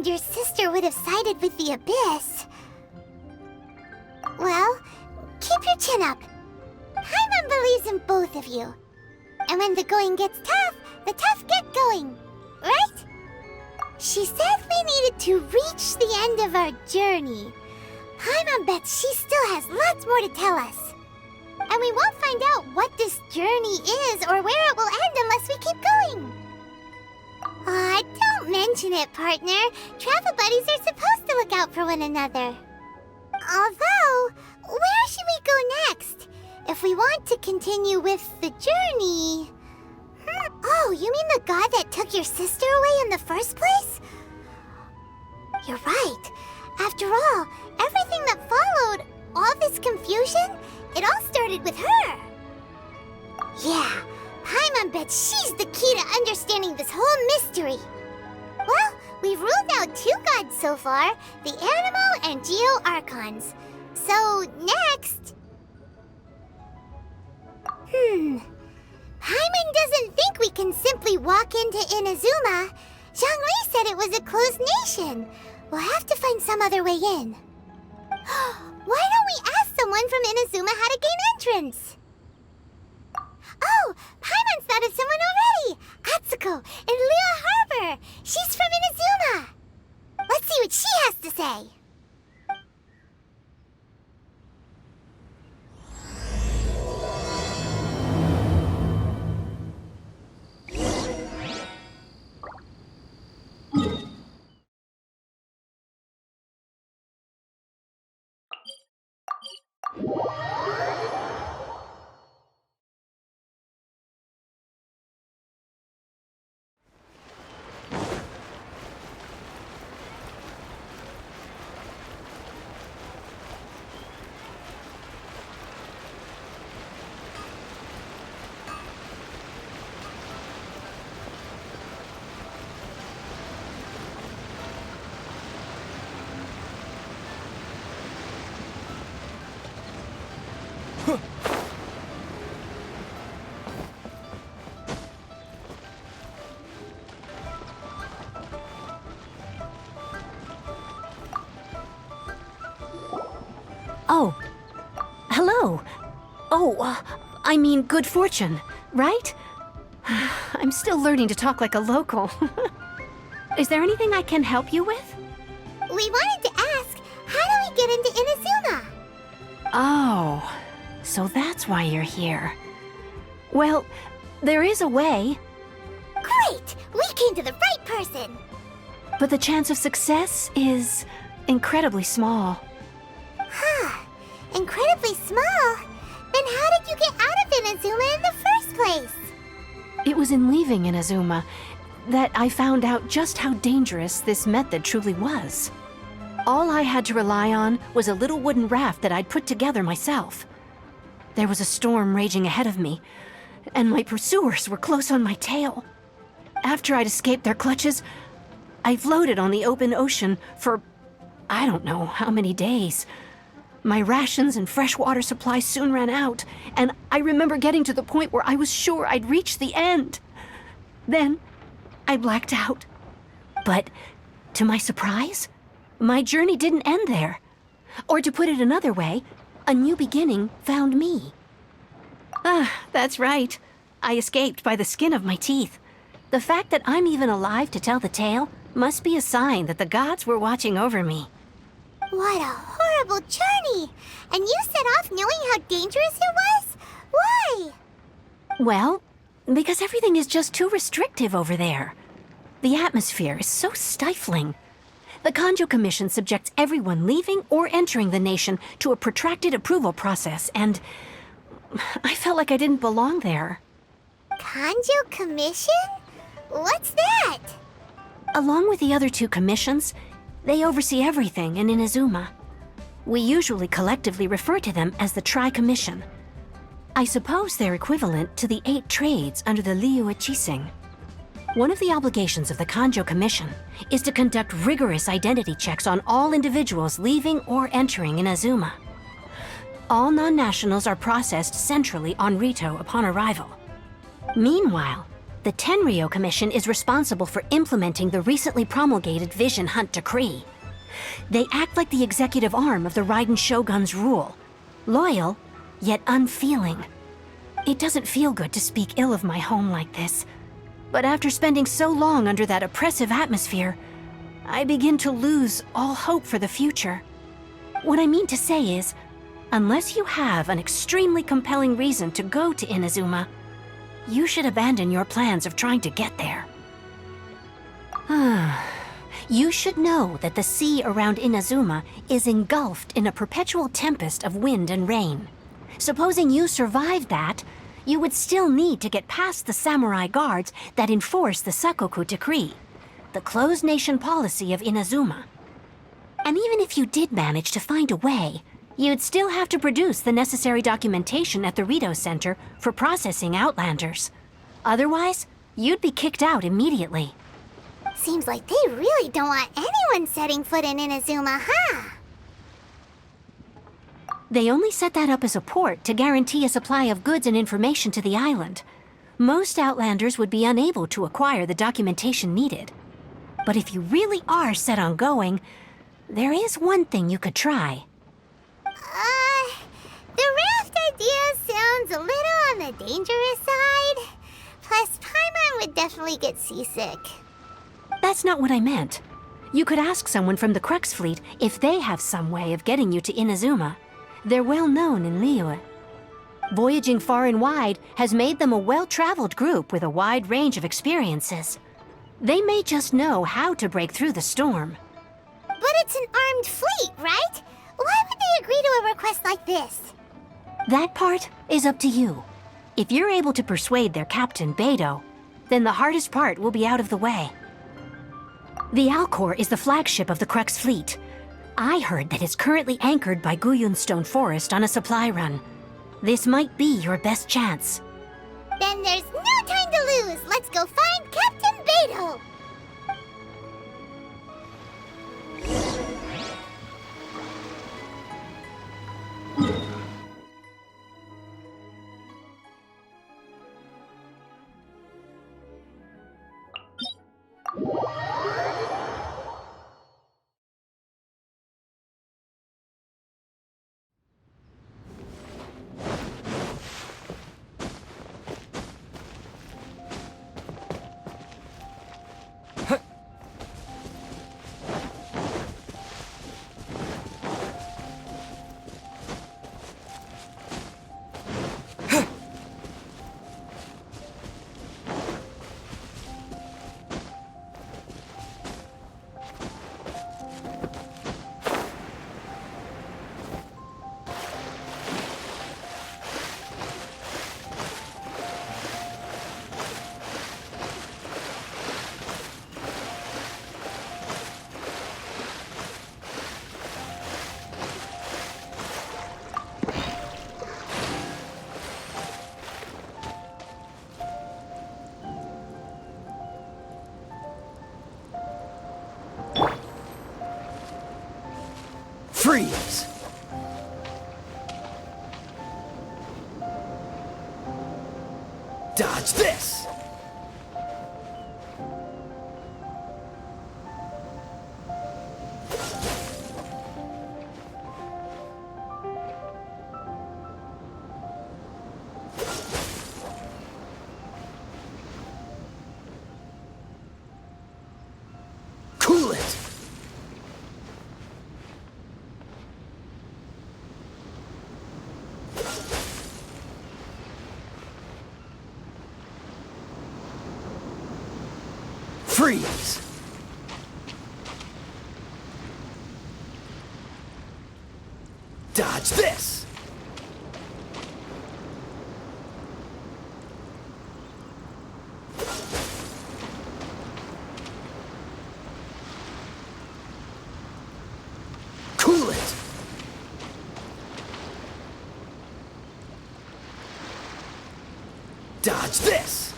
and your sister would have sided with the Abyss. Well, keep your chin up. Paimon believes in both of you. And when the going gets tough, the tough get going, right? She said we needed to reach the end of our journey. Paimon bets she still has lots more to tell us. And we won't find out what this journey is or where it will end unless we keep going. Aw, don't mention it, partner. Travel buddies are supposed to look out for one another. Although, where should we go next? If we want to continue with the journey... Oh, you mean the god that took your sister away in the first place? You're right. After all, everything that followed, all this confusion, it all started with her. Yeah, Paimon bets she's the key to understanding this whole mystery. Well, we've ruled out 2 gods so far, the Animo and Geo Archons. So, next... Paimon doesn't think we can simply walk into Inazuma. Zhongli said it was a closed nation. We'll have to find some other way in. Why don't we ask someone from Inazuma how to gain entrance? Oh, Paimon's thought of someone already! Atsuko in Liyue Harbor! She's from Inazuma! Let's see what she has to say. Oh, hello. Oh, I mean good fortune, right? I'm still learning to talk like a local. Is there anything I can help you with? We wanted to ask, how do we get into Inazuma? Oh, so that's why you're here. Well, there is a way. Great! We came to the right person! But the chance of success is incredibly small. Huh. Incredibly small? Then how did you get out of Inazuma in the first place? It was in leaving Inazuma that I found out just how dangerous this method truly was. All I had to rely on was a little wooden raft that I'd put together myself. There was a storm raging ahead of me, and my pursuers were close on my tail. After I'd escaped their clutches, I floated on the open ocean for I don't know how many days. My rations and freshwater supplies soon ran out, and I remember getting to the point where I was sure I'd reached the end. Then, I blacked out. But, to my surprise, my journey didn't end there. Or to put it another way, a new beginning found me. That's right. I escaped by the skin of my teeth. The fact that I'm even alive to tell the tale must be a sign that the gods were watching over me. What a horrible journey! And you set off knowing how dangerous it was? Why? Well, because everything is just too restrictive over there. The atmosphere is so stifling. The Kanjo Commission subjects everyone leaving or entering the nation to a protracted approval process, and I felt like I didn't belong there. Kanjo Commission? What's that? Along with the other 2 commissions, they oversee everything in Inazuma. We usually collectively refer to them as the Tri-Commission. I suppose they're equivalent to the 8 trades under the Liyue Chising. One of the obligations of the Kanjo Commission is to conduct rigorous identity checks on all individuals leaving or entering Inazuma. All non-nationals are processed centrally on Rito upon arrival. Meanwhile, The Tenryou Commission is responsible for implementing the recently promulgated Vision Hunt Decree. They act like the executive arm of the Raiden Shogun's rule. Loyal, yet unfeeling. It doesn't feel good to speak ill of my home like this. But after spending so long under that oppressive atmosphere, I begin to lose all hope for the future. What I mean to say is, unless you have an extremely compelling reason to go to Inazuma, you should abandon your plans of trying to get there. You should know that the sea around Inazuma is engulfed in a perpetual tempest of wind and rain. Supposing you survived that, you would still need to get past the samurai guards that enforce the Sakoku Decree, the closed nation policy of Inazuma. And even if you did manage to find a way, you'd still have to produce the necessary documentation at the Rito Center for processing Outlanders. Otherwise, you'd be kicked out immediately. Seems like they really don't want anyone setting foot in Inazuma, huh? They only set that up as a port to guarantee a supply of goods and information to the island. Most Outlanders would be unable to acquire the documentation needed. But if you really are set on going, there is one thing you could try. The raft idea sounds a little on the dangerous side. Plus, Paimon would definitely get seasick. That's not what I meant. You could ask someone from the Crux fleet if they have some way of getting you to Inazuma. They're well known in Liyue. Voyaging far and wide has made them a well-traveled group with a wide range of experiences. They may just know how to break through the storm. But it's an armed fleet, right? Why would they agree to a request like this? That part is up to you. If you're able to persuade their captain, Beidou, then the hardest part will be out of the way. The Alcor is the flagship of the Crux fleet. I heard that it's currently anchored by Guyunstone Forest on a supply run. This might be your best chance. Then there's no time to lose. Let's go find Captain Beidou. Freeze! Dodge this! Cool it! Freeze! Dodge this! Cool it! Dodge this!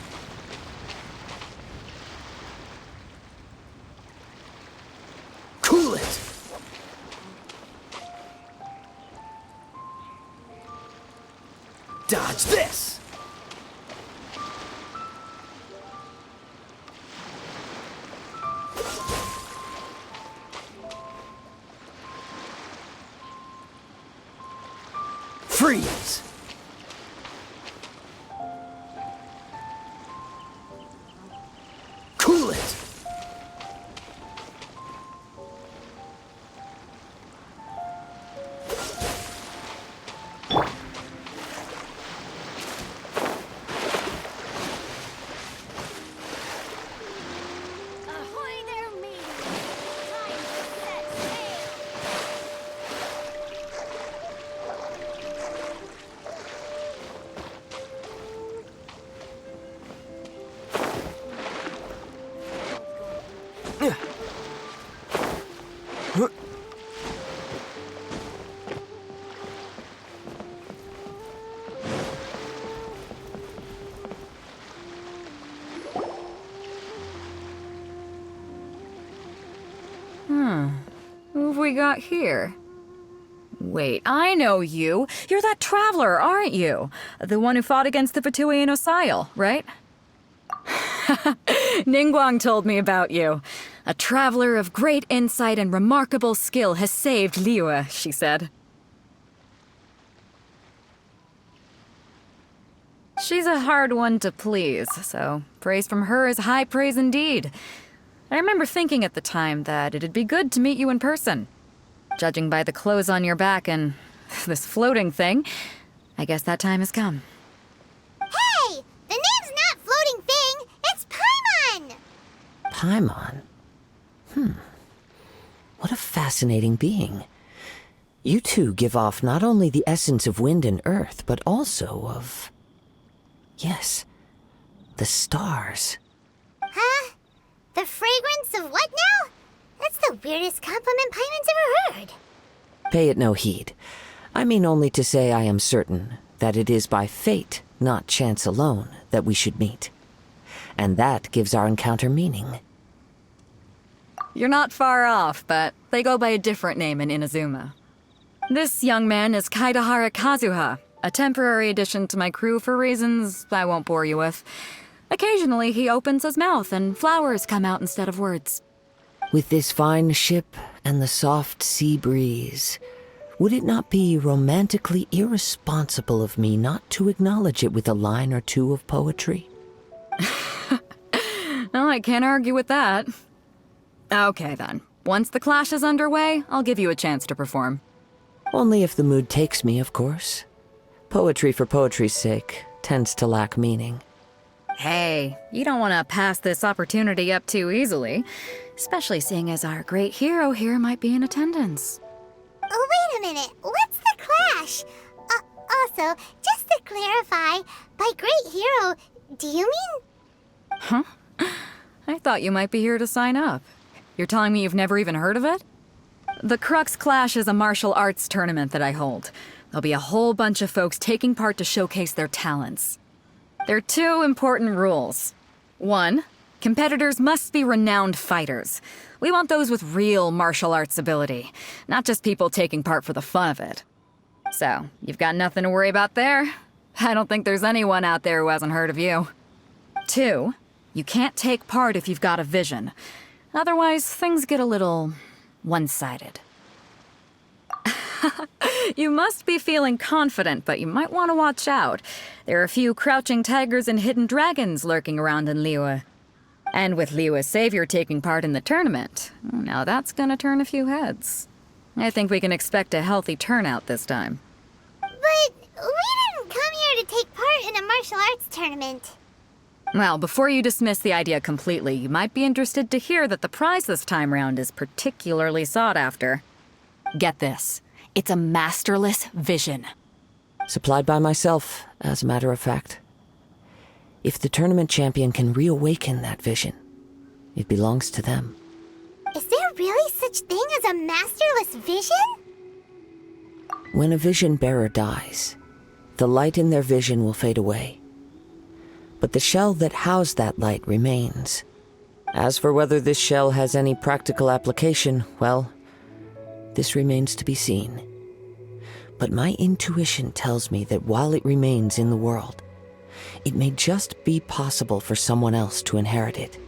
Cool it! Dodge this! Freeze! Cool it! Ahoy there, matey! Time to set sail! Who have we got here? Wait, I know you. You're that traveler, aren't you? The one who fought against the Fatuian Osile, right? Ningguang told me about you. A traveler of great insight and remarkable skill has saved Liyue, she said. She's a hard one to please, so praise from her is high praise indeed. I remember thinking at the time that it'd be good to meet you in person. Judging by the clothes on your back and this floating thing, I guess that time has come. Hey! The name's not Floating Thing, it's Paimon! Paimon? What a fascinating being. You two give off not only the essence of wind and earth, but also of... yes, the stars. Huh? The fragrance of what now? That's the weirdest compliment Paimon's ever heard. Pay it no heed. I mean only to say I am certain that it is by fate, not chance alone, that we should meet. And that gives our encounter meaning. You're not far off, but they go by a different name in Inazuma. This young man is Kaidahara Kazuha, a temporary addition to my crew for reasons I won't bore you with. Occasionally, he opens his mouth and flowers come out instead of words. With this fine ship and the soft sea breeze, would it not be romantically irresponsible of me not to acknowledge it with a line or two of poetry? Well, I can't argue with that. Okay, then. Once the clash is underway, I'll give you a chance to perform. Only if the mood takes me, of course. Poetry for poetry's sake tends to lack meaning. Hey, you don't want to pass this opportunity up too easily, especially seeing as our great hero here might be in attendance. Oh, wait a minute. What's the clash? Also, just to clarify, by great hero, do you mean? Huh? I thought you might be here to sign up. You're telling me you've never even heard of it? The Crux Clash is a martial arts tournament that I hold. There'll be a whole bunch of folks taking part to showcase their talents. There are two important rules. 1, competitors must be renowned fighters. We want those with real martial arts ability, not just people taking part for the fun of it. So, you've got nothing to worry about there. I don't think there's anyone out there who hasn't heard of you. 2, you can't take part if you've got a vision. Otherwise, things get a little one-sided. You must be feeling confident, but you might want to watch out. There are a few crouching tigers and hidden dragons lurking around in Liyue. And with Liyue's savior taking part in the tournament, now that's gonna turn a few heads. I think we can expect a healthy turnout this time. But we didn't come here to take part in a martial arts tournament. Well, before you dismiss the idea completely, you might be interested to hear that the prize this time round is particularly sought after. Get this. It's a masterless vision. Supplied by myself, as a matter of fact. If the tournament champion can reawaken that vision, it belongs to them. Is there really such thing as a masterless vision? When a vision bearer dies, the light in their vision will fade away. But the shell that housed that light remains. As for whether this shell has any practical application, well, this remains to be seen. But my intuition tells me that while it remains in the world, it may just be possible for someone else to inherit it.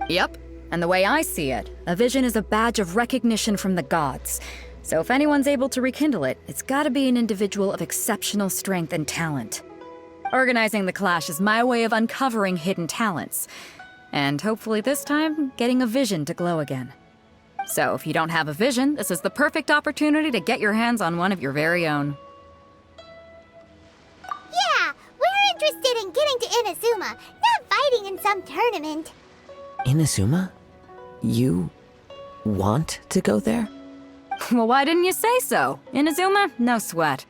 Yep. And the way I see it, a vision is a badge of recognition from the gods. So if anyone's able to rekindle it, it's gotta be an individual of exceptional strength and talent. Organizing the clash is my way of uncovering hidden talents, and hopefully this time, getting a vision to glow again. So if you don't have a vision, this is the perfect opportunity to get your hands on one of your very own. Yeah, we're interested in getting to Inazuma, not fighting in some tournament. Inazuma? You want to go there? Well, why didn't you say so? Inazuma? No sweat.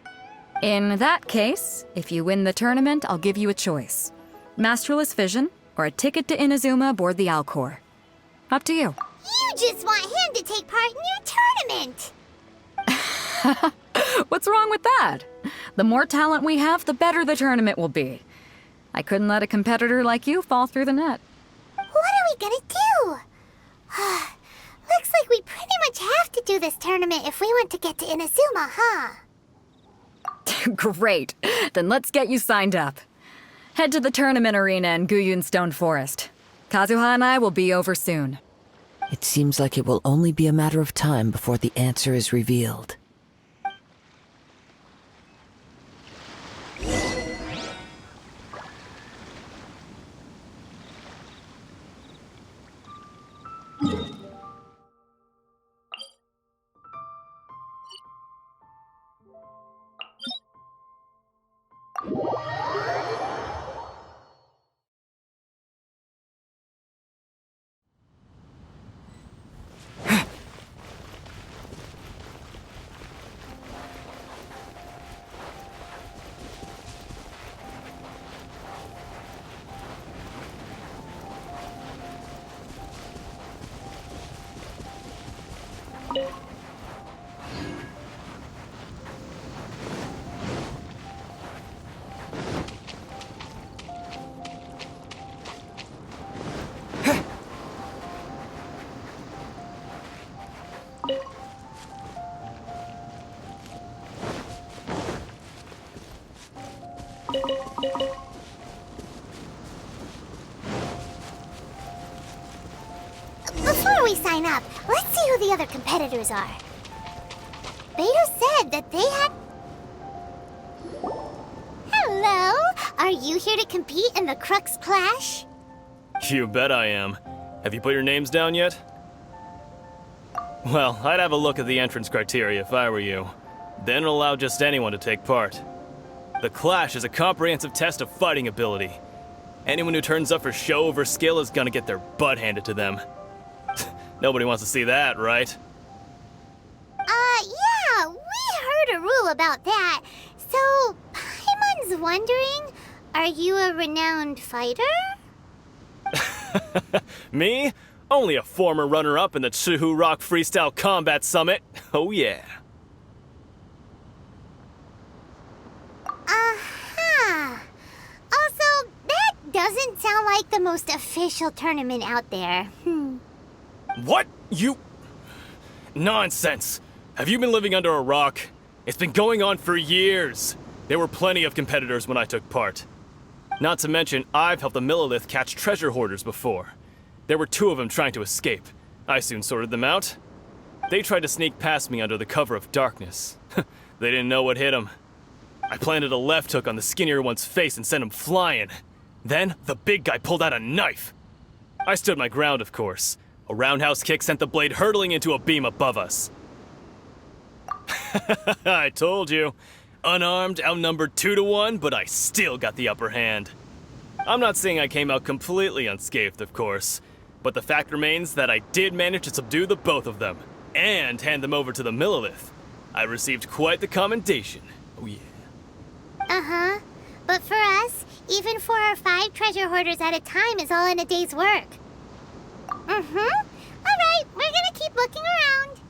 In that case, if you win the tournament, I'll give you a choice. Masterless Vision, or a ticket to Inazuma aboard the Alcor. Up to you. You just want him to take part in your tournament. What's wrong with that? The more talent we have, the better the tournament will be. I couldn't let a competitor like you fall through the net. What are we gonna do? Looks like we pretty much have to do this tournament if we want to get to Inazuma, huh? Great. Then let's get you signed up. Head to the tournament arena in Guyun Stone Forest. Kazuha and I will be over soon. It seems like it will only be a matter of time before the answer is revealed. Before we sign up, let's see who the other competitors are. Beto said that they had... Hello? Are you here to compete in the Crux Clash? You bet I am. Have you put your names down yet? Well, I'd have a look at the entrance criteria if I were you. Then allow just anyone to take part. The Clash is a comprehensive test of fighting ability. Anyone who turns up for show over skill is gonna get their butt handed to them. Nobody wants to see that, right? Yeah, we heard a rule about that. So, Paimon's wondering, are you a renowned fighter? Me? Only a former runner-up in the Chihu Rock Freestyle Combat Summit. Oh yeah. Also, that doesn't sound like the most official tournament out there. What? You... Nonsense. Have you been living under a rock? It's been going on for years. There were plenty of competitors when I took part. Not to mention, I've helped the Millilith catch treasure hoarders before. There were 2 of them trying to escape. I soon sorted them out. They tried to sneak past me under the cover of darkness. They didn't know what hit them. I planted a left hook on the skinnier one's face and sent him flying. Then, the big guy pulled out a knife. I stood my ground, of course. A roundhouse kick sent the blade hurtling into a beam above us. I told you. Unarmed, outnumbered 2 to 1, but I still got the upper hand. I'm not saying I came out completely unscathed, of course, but the fact remains that I did manage to subdue the both of them, and hand them over to the Millilith. I received quite the commendation. Oh yeah. Uh-huh. But for us, even 4 or 5 treasure hoarders at a time is all in a day's work. Alright, we're gonna keep looking around.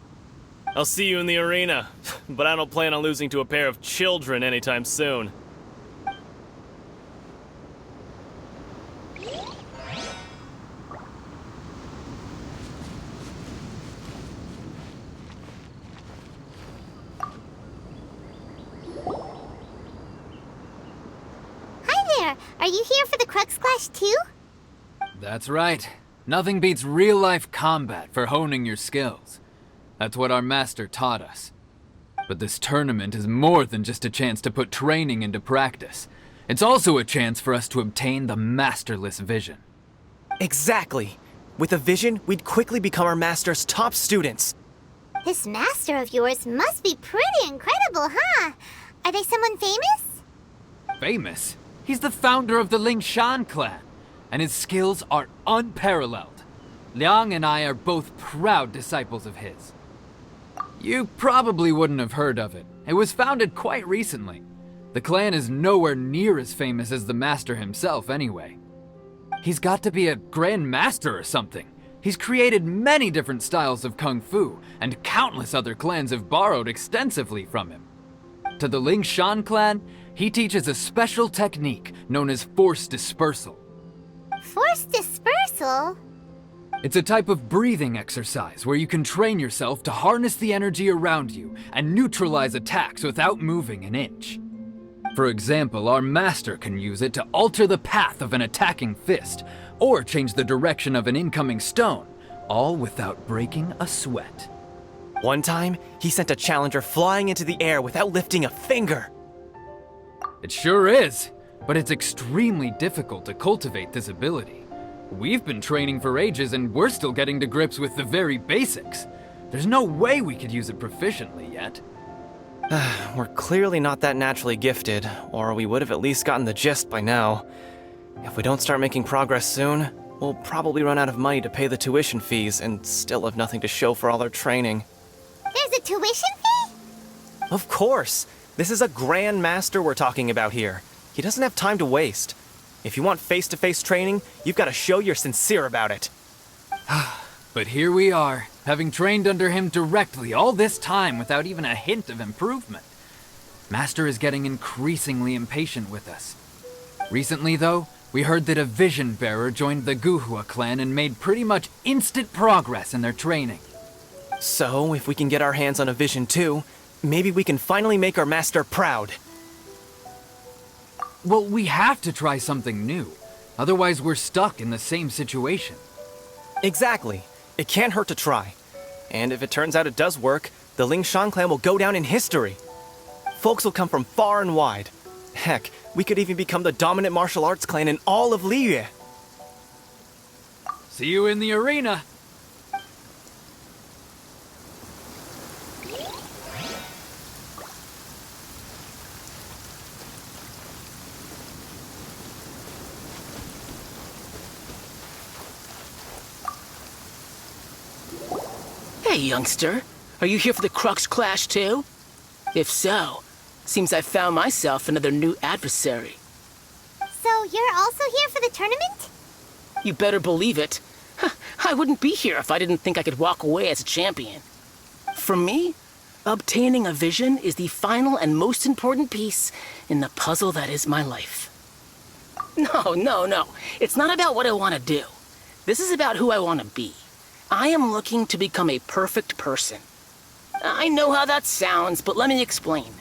I'll see you in the arena, but I don't plan on losing to a pair of children anytime soon. Hi there, are you here for the Crux Clash too? That's right. Nothing beats real-life combat for honing your skills. That's what our master taught us. But this tournament is more than just a chance to put training into practice. It's also a chance for us to obtain the masterless vision. Exactly. With a vision, we'd quickly become our master's top students. This master of yours must be pretty incredible, huh? Are they someone famous? Famous? He's the founder of the Lingshan clan, and his skills are unparalleled. Liang and I are both proud disciples of his. You probably wouldn't have heard of it. It was founded quite recently. The clan is nowhere near as famous as the master himself anyway. He's got to be a grand master or something. He's created many different styles of kung fu, and countless other clans have borrowed extensively from him. To the Lingshan clan, he teaches a special technique known as force dispersal. Force dispersal? It's a type of breathing exercise where you can train yourself to harness the energy around you and neutralize attacks without moving an inch. For example, our master can use it to alter the path of an attacking fist, or change the direction of an incoming stone, all without breaking a sweat. One time, he sent a challenger flying into the air without lifting a finger. It sure is, but it's extremely difficult to cultivate this ability. We've been training for ages and we're still getting to grips with the very basics. There's no way we could use it proficiently yet. We're clearly not that naturally gifted, or we would have at least gotten the gist by now. If we don't start making progress soon, we'll probably run out of money to pay the tuition fees and still have nothing to show for all our training. There's a tuition fee? Of course! This is a grand master we're talking about here. He doesn't have time to waste. If you want face-to-face training, you've got to show you're sincere about it. But here we are, having trained under him directly all this time without even a hint of improvement. Master is getting increasingly impatient with us. Recently, though, we heard that a vision bearer joined the Guhua clan and made pretty much instant progress in their training. So, if we can get our hands on a vision too, maybe we can finally make our master proud. Well, we have to try something new. Otherwise, we're stuck in the same situation. Exactly. It can't hurt to try. And if it turns out it does work, the Lingshan clan will go down in history. Folks will come from far and wide. Heck, we could even become the dominant martial arts clan in all of Liyue. See you in the arena. Hey, youngster. Are you here for the Crux Clash, too? If so, seems I found myself another new adversary. So you're also here for the tournament? You better believe it. I wouldn't be here if I didn't think I could walk away as a champion. For me, obtaining a vision is the final and most important piece in the puzzle that is my life. No. It's not about what I want to do. This is about who I want to be. I am looking to become a perfect person. I know how that sounds, but let me explain.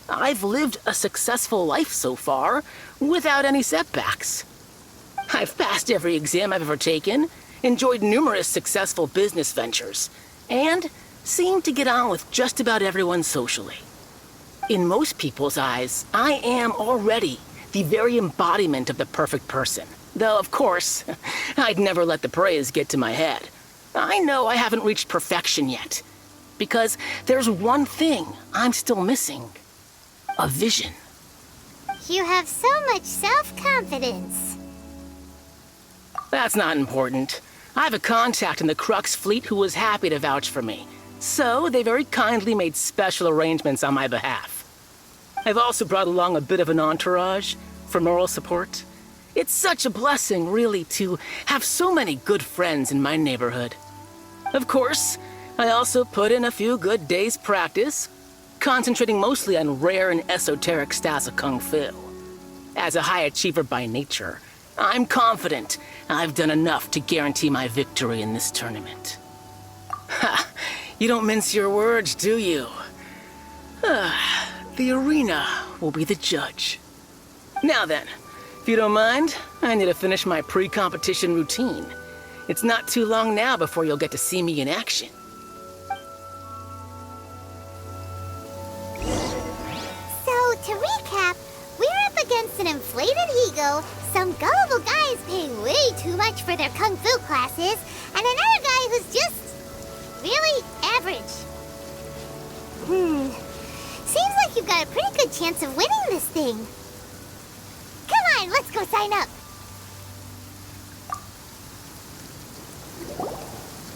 I've lived a successful life so far, without any setbacks. I've passed every exam I've ever taken, enjoyed numerous successful business ventures, and seem to get on with just about everyone socially. In most people's eyes, I am already the very embodiment of the perfect person. Though, of course, I'd never let the praise get to my head. I know I haven't reached perfection yet, because there's one thing I'm still missing. A vision. You have so much self-confidence. That's not important. I have a contact in the Crux fleet who was happy to vouch for me, so they very kindly made special arrangements on my behalf. I've also brought along a bit of an entourage for moral support. It's such a blessing, really, to have so many good friends in my neighborhood. Of course, I also put in a few good days' practice, concentrating mostly on rare and esoteric styles of kung fu. As a high achiever by nature, I'm confident I've done enough to guarantee my victory in this tournament. Ha! You don't mince your words, do you? The arena will be the judge. Now then, if you don't mind, I need to finish my pre-competition routine. It's not too long now before you'll get to see me in action. inflated ego, some gullible guys pay way too much for their kung fu classes, and another guy who's just really average. Seems like you've got a pretty good chance of winning this thing. Come on, let's go sign up.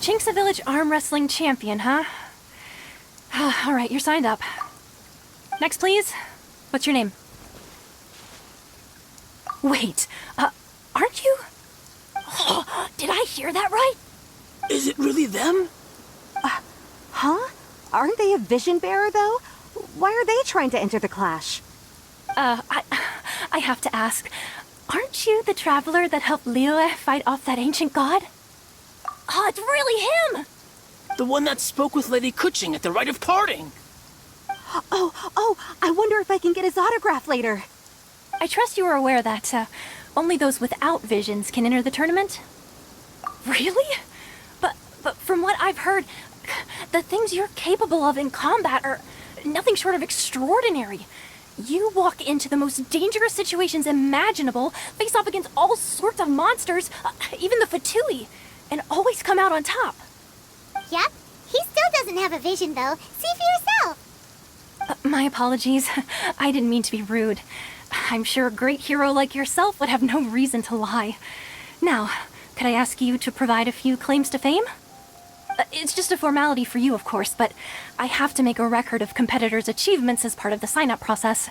Jinxa Village Arm Wrestling Champion, huh? All right, you're signed up. Next, please. What's your name? Wait, aren't you? Oh, did I hear that right? Is it really them? Huh? Aren't they a vision bearer, though? Why are they trying to enter the clash? I have to ask, aren't you the traveler that helped Liyue fight off that ancient god? Oh, it's really him! The one that spoke with Lady Kuching at the rite of parting. Oh, I wonder if I can get his autograph later. I trust you are aware that, only those without visions can enter the tournament? Really? But from what I've heard, the things you're capable of in combat are nothing short of extraordinary. You walk into the most dangerous situations imaginable, face off against all sorts of monsters, even the Fatui, and always come out on top. Yep, he still doesn't have a vision though. See for yourself. My apologies. I didn't mean to be rude. I'm sure a great hero like yourself would have no reason to lie. Now, could I ask you to provide a few claims to fame? It's just a formality for you, of course, but I have to make a record of competitors' achievements as part of the sign-up process.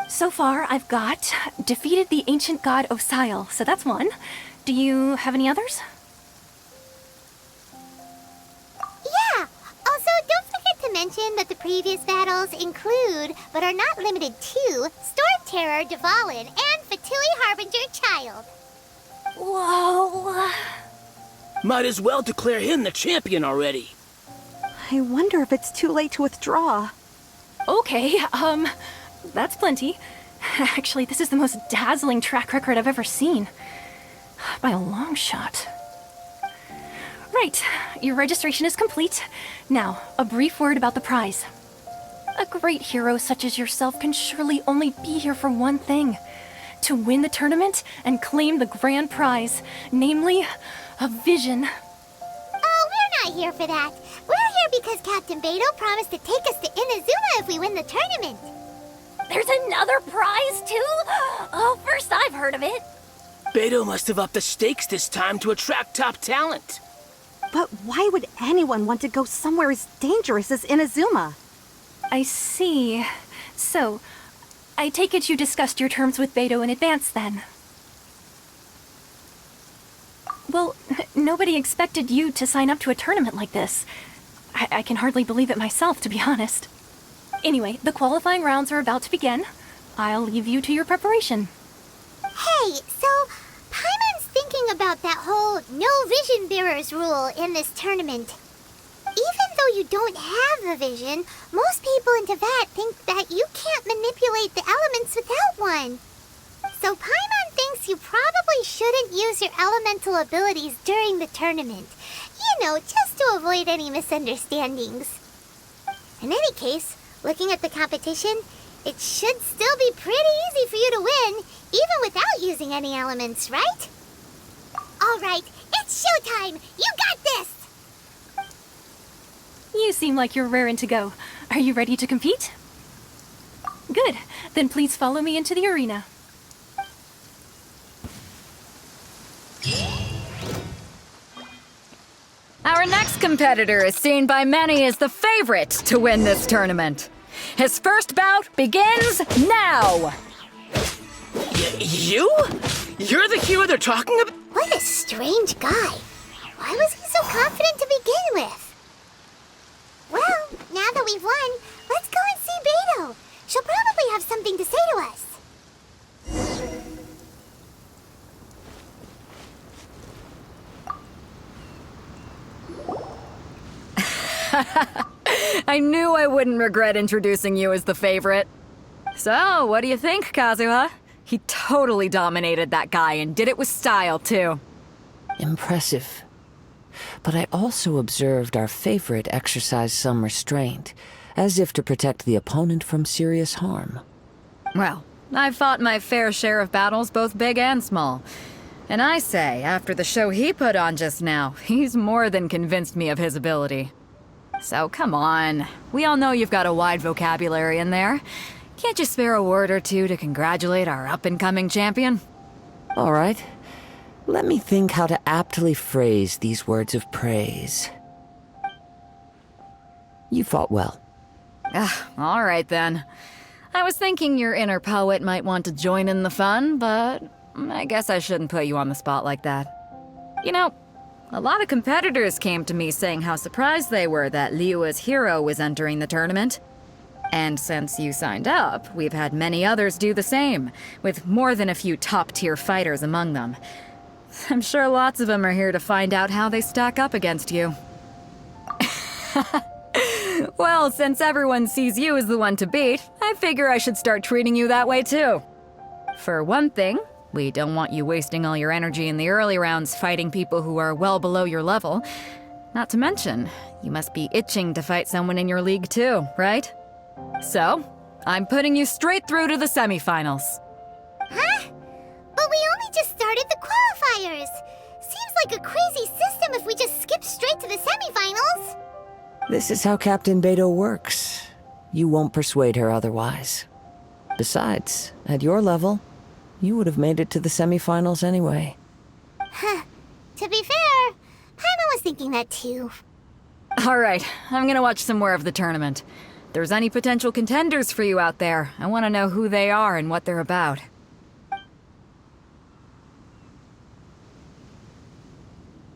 So far, I've got defeated the ancient god Osile, so that's one. Do you have any others? Yeah! Also, don't forget to mention that the previous battles include, but are not limited to, Storm Terror, Dvalin, and Fatui Harbinger Child. Whoa! Might as well declare him the champion already. I wonder if it's too late to withdraw. Okay, that's plenty. Actually, this is the most dazzling track record I've ever seen. By a long shot. Right, your registration is complete. Now, a brief word about the prize. A great hero such as yourself can surely only be here for one thing. To win the tournament and claim the grand prize, namely, a vision. Oh, we're not here for that. We're here because Captain Beto promised to take us to Inazuma if we win the tournament. There's another prize, too? Oh, first I've heard of it. Beto must have upped the stakes this time to attract top talent. But why would anyone want to go somewhere as dangerous as Inazuma? I see. So, I take it you discussed your terms with Beto in advance, then? Well, nobody expected you to sign up to a tournament like this. I can hardly believe it myself, to be honest. Anyway, the qualifying rounds are about to begin. I'll leave you to your preparation. Hey, so Paimon's thinking about that whole no vision bearers rule in this tournament. Even though you don't have a vision, most people in Teyvat think that you can't manipulate the elements without one. So Paimon thinks you probably shouldn't use your elemental abilities during the tournament. You know, just to avoid any misunderstandings. In any case, looking at the competition, it should still be pretty easy for you to win, even without using any elements, right? All right, it's showtime! You got this! You seem like you're raring to go. Are you ready to compete? Good. Then please follow me into the arena. Our next competitor is seen by many as the favorite to win this tournament. His first bout begins now! You? You're the hero they're talking about? What a strange guy. Why was he so confident to begin with? Well, now that we've won, let's go and see Beto. She'll probably have something to say to us. I knew I wouldn't regret introducing you as the favorite. So, what do you think, Kazuha? He totally dominated that guy and did it with style, too. Impressive. But I also observed our favorite exercise some restraint, as if to protect the opponent from serious harm. Well, I've fought my fair share of battles, both big and small. And I say, after the show he put on just now, he's more than convinced me of his ability. So come on, we all know you've got a wide vocabulary in there. Can't you spare a word or two to congratulate our up-and-coming champion? All right. Let me think how to aptly phrase these words of praise. You fought well. All right then. I was thinking your inner poet might want to join in the fun, but I guess I shouldn't put you on the spot like that. You know, a lot of competitors came to me saying how surprised they were that Liyue's hero was entering the tournament. And since you signed up, we've had many others do the same, with more than a few top-tier fighters among them. I'm sure lots of them are here to find out how they stack up against you. Well, since everyone sees you as the one to beat, I figure I should start treating you that way too. For one thing, we don't want you wasting all your energy in the early rounds fighting people who are well below your level. Not to mention, you must be itching to fight someone in your league too, right? So, I'm putting you straight through to the semifinals. Huh? But we only just started the qualifiers. Seems like a crazy system if we just skip straight to the semifinals. This is how Captain Beto works. You won't persuade her otherwise. Besides, at your level, you would have made it to the semifinals anyway. Huh. To be fair, Paimon was thinking that too. All right, I'm gonna watch some more of the tournament. If there's any potential contenders for you out there, I want to know who they are and what they're about.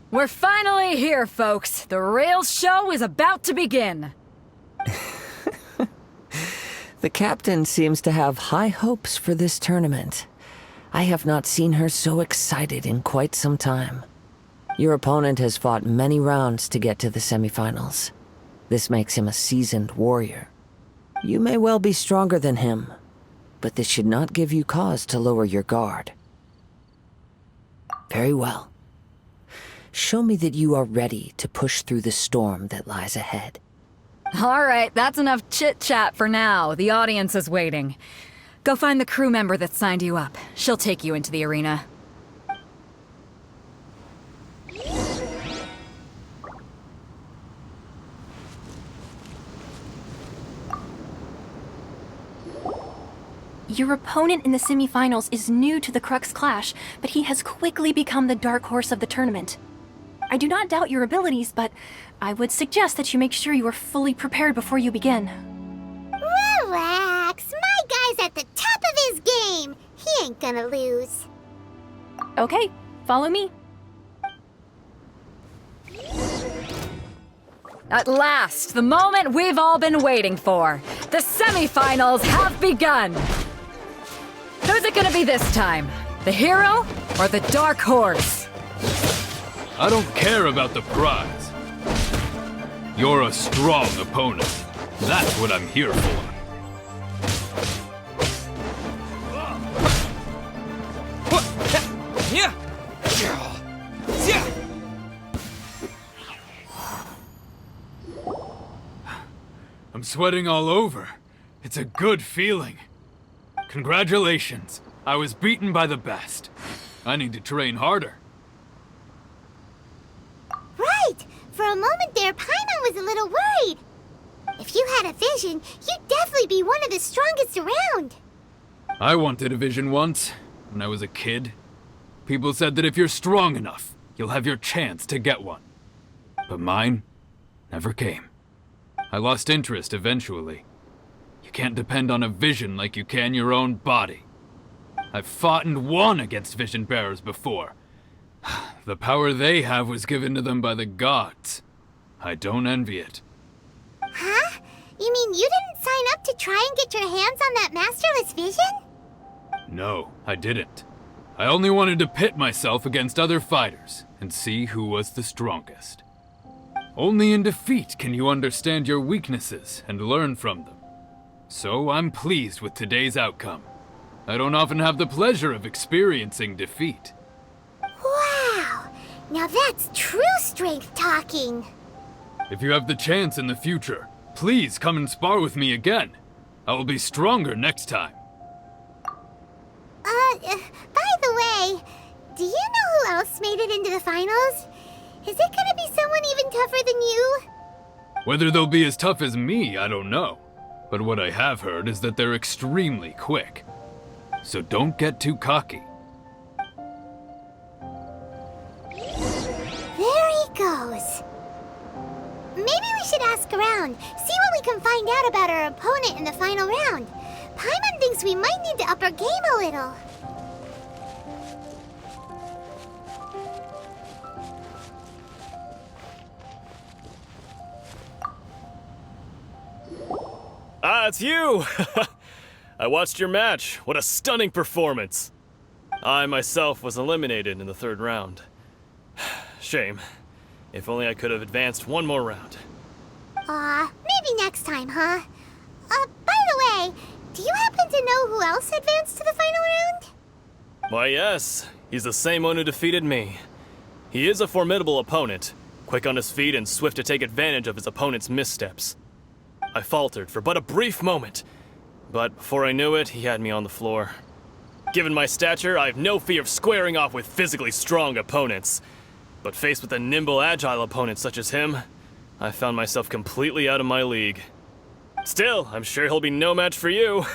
We're finally here, folks. The real show is about to begin. The captain seems to have high hopes for this tournament. I have not seen her so excited in quite some time. Your opponent has fought many rounds to get to the semifinals. This makes him a seasoned warrior. You may well be stronger than him, but this should not give you cause to lower your guard. Very well. Show me that you are ready to push through the storm that lies ahead. All right, that's enough chit-chat for now. The audience is waiting. Go find the crew member that signed you up. She'll take you into the arena. Your opponent in the semifinals is new to the Crux Clash, but he has quickly become the dark horse of the tournament. I do not doubt your abilities, but I would suggest that you make sure you are fully prepared before you begin. Relax. My guy's at the top of his game. He ain't gonna lose. Okay, follow me. At last, the moment we've all been waiting for. The semifinals have begun. Who's it gonna be this time? The hero or the dark horse? I don't care about the prize. You're a strong opponent. That's what I'm here for. I'm sweating all over. It's a good feeling. Congratulations. I was beaten by the best. I need to train harder. Right. For a moment there, Paimon was a little worried. If you had a vision, you'd definitely be one of the strongest around. I wanted a vision once, when I was a kid. People said that if you're strong enough, you'll have your chance to get one. But mine never came. I lost interest eventually. You can't depend on a vision like you can your own body. I've fought and won against vision bearers before. The power they have was given to them by the gods. I don't envy it. Huh? You mean you didn't sign up to try and get your hands on that masterless vision? No, I didn't. I only wanted to pit myself against other fighters and see who was the strongest. Only in defeat can you understand your weaknesses and learn from them. So I'm pleased with today's outcome. I don't often have the pleasure of experiencing defeat. Wow! Now that's true strength talking. If you have the chance in the future, please come and spar with me again. I will be stronger next time. By the way, do you know who else made it into the finals? Is it gonna be someone even tougher than you? Whether they'll be as tough as me, I don't know. But what I have heard is that they're extremely quick. So don't get too cocky. There he goes. Maybe we should ask around, see what we can find out about our opponent in the final round. Paimon thinks we might need to up our game a little. Ah, it's you! I watched your match. What a stunning performance. I myself was eliminated in the third round. Shame. If only I could have advanced one more round. Maybe next time, huh? By the way, do you happen to know who else advanced to the final round? Why, yes. He's the same one who defeated me. He is a formidable opponent, quick on his feet and swift to take advantage of his opponent's missteps. I faltered for but a brief moment, but before I knew it, he had me on the floor. Given my stature, I have no fear of squaring off with physically strong opponents. But faced with a nimble, agile opponent such as him, I found myself completely out of my league. Still, I'm sure he'll be no match for you.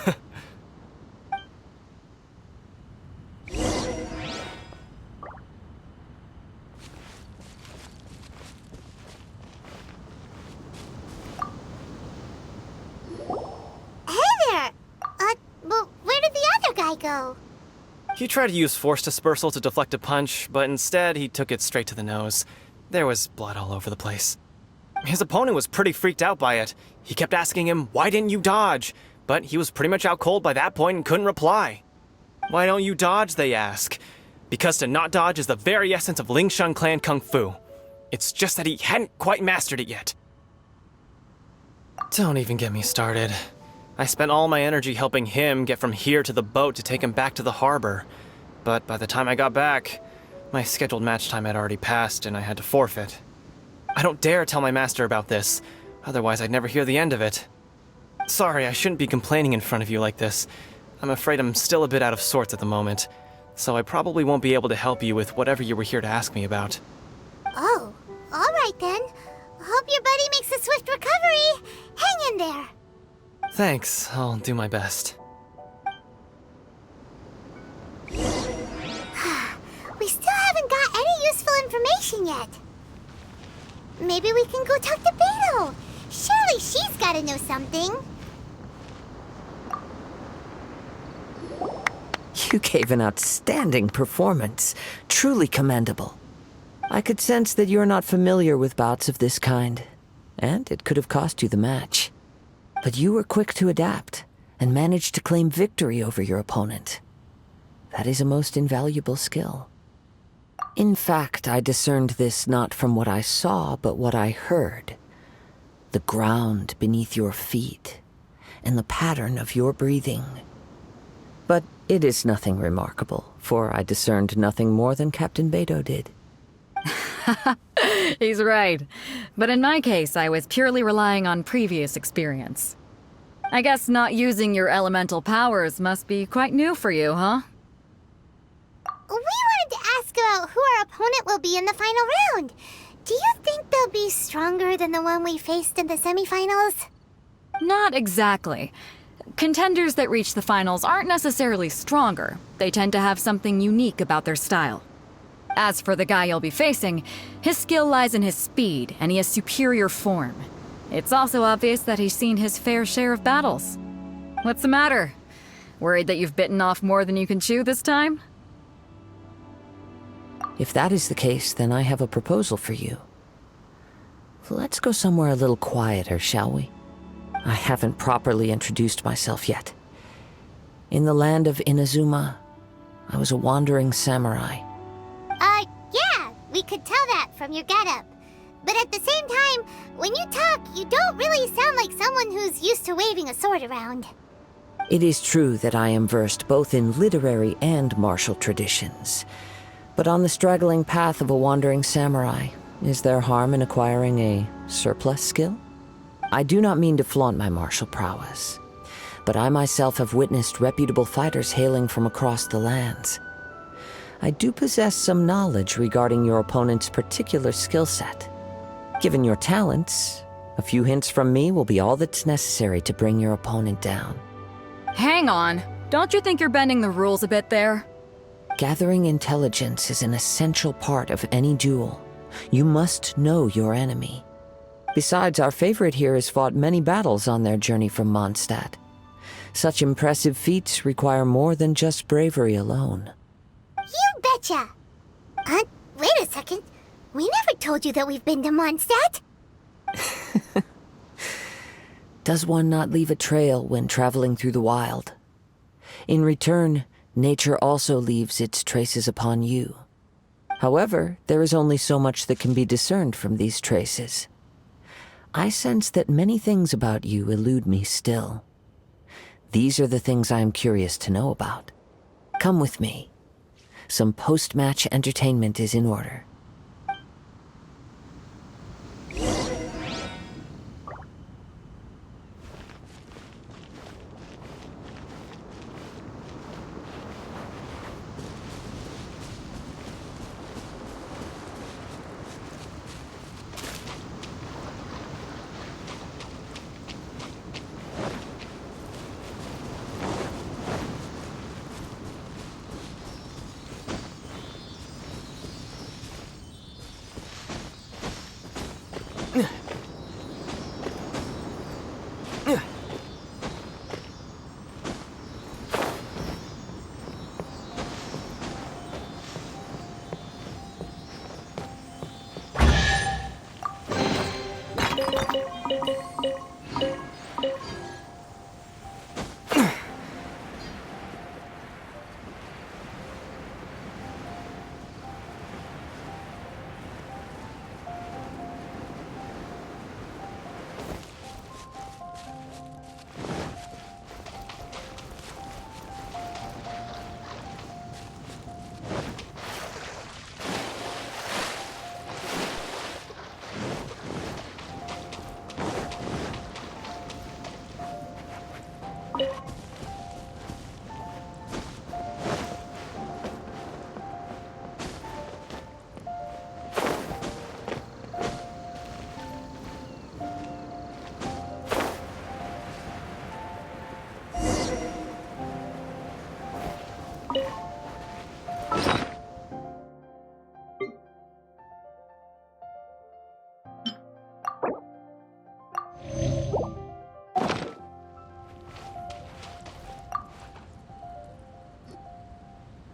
Well, where did the other guy go? He tried to use force dispersal to deflect a punch, but instead he took it straight to the nose. There was blood all over the place. His opponent was pretty freaked out by it. He kept asking him, "Why didn't you dodge?" But he was pretty much out cold by that point and couldn't reply. "Why don't you dodge?" they ask. Because to not dodge is the very essence of Lingshan clan kung fu. It's just that he hadn't quite mastered it yet. Don't even get me started. I spent all my energy helping him get from here to the boat to take him back to the harbor. But by the time I got back, my scheduled match time had already passed and I had to forfeit. I don't dare tell my master about this, otherwise I'd never hear the end of it. Sorry, I shouldn't be complaining in front of you like this. I'm afraid I'm still a bit out of sorts at the moment, so I probably won't be able to help you with whatever you were here to ask me about. Oh, all right then. Hope your buddy makes a swift recovery. Hang in there. Thanks, I'll do my best. We still haven't got any useful information yet. Maybe we can go talk to Beto. Surely she's gotta know something. You gave an outstanding performance. Truly commendable. I could sense that you're not familiar with bouts of this kind, and it could have cost you the match. But you were quick to adapt, and managed to claim victory over your opponent. That is a most invaluable skill. In fact, I discerned this not from what I saw, but what I heard. The ground beneath your feet, and the pattern of your breathing. But it is nothing remarkable, for I discerned nothing more than Captain Beto did. He's right. But in my case, I was purely relying on previous experience. I guess not using your elemental powers must be quite new for you, huh? We wanted to ask about who our opponent will be in the final round. Do you think they'll be stronger than the one we faced in the semifinals? Not exactly. Contenders that reach the finals aren't necessarily stronger. They tend to have something unique about their style. As for the guy you'll be facing, his skill lies in his speed, and he has superior form. It's also obvious that he's seen his fair share of battles. What's the matter? Worried that you've bitten off more than you can chew this time? If that is the case, then I have a proposal for you. Let's go somewhere a little quieter, shall we? I haven't properly introduced myself yet. In the land of Inazuma, I was a wandering samurai. Yeah, we could tell that from your getup. But at the same time, when you talk, you don't really sound like someone who's used to waving a sword around. It is true that I am versed both in literary and martial traditions. But on the straggling path of a wandering samurai, is there harm in acquiring a surplus skill? I do not mean to flaunt my martial prowess. but I myself have witnessed reputable fighters hailing from across the lands. I do possess some knowledge regarding your opponent's particular skill set. Given your talents, a few hints from me will be all that's necessary to bring your opponent down. Hang on. Don't you think you're bending the rules a bit there? Gathering intelligence is an essential part of any duel. You must know your enemy. Besides, our favorite here has fought many battles on their journey from Mondstadt. Such impressive feats require more than just bravery alone. You betcha! Wait a second. We never told you that we've been to Mondstadt. Does one not leave a trail when traveling through the wild? In return, nature also leaves its traces upon you. However, there is only so much that can be discerned from these traces. I sense that many things about you elude me still. These are the things I am curious to know about. Come with me. Some post-match entertainment is in order.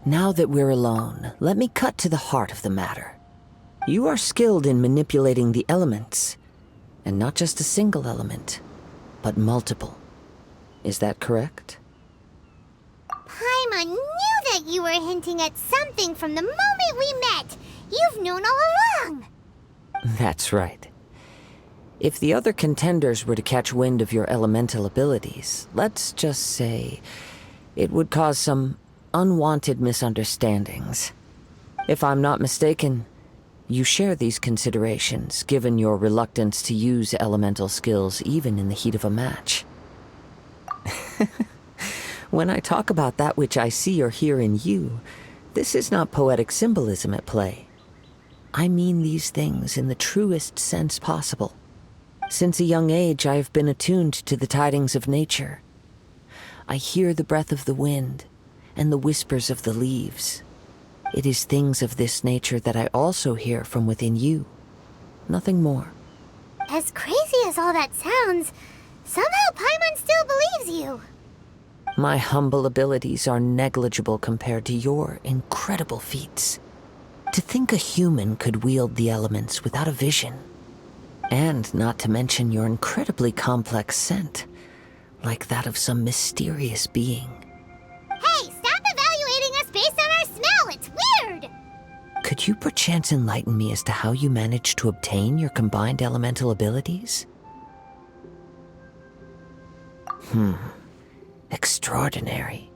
Now that we're alone, let me cut to the heart of the matter. You are skilled in manipulating the elements, and not just a single element, but multiple. Is that correct? Paimon knew that you were hinting at something from the moment we met. You've known all along. That's right. If the other contenders were to catch wind of your elemental abilities, let's just say it would cause some unwanted misunderstandings. If I'm not mistaken, you share these considerations, given your reluctance to use elemental skills even in the heat of a match. When I talk about that which I see or hear in you, this is not poetic symbolism at play. I mean these things in the truest sense possible. Since a young age, I have been attuned to the tidings of nature. I hear the breath of the wind and the whispers of the leaves. It is things of this nature that I also hear from within you. Nothing more. As crazy as all that sounds, somehow Paimon still believes you. My humble abilities are negligible compared to your incredible feats. To think a human could wield the elements without a vision. And not to mention your incredibly complex scent, like that of some mysterious being. Hey, stop evaluating us based on our smell! It's weird! Could you perchance enlighten me as to how you managed to obtain your combined elemental abilities? Extraordinary.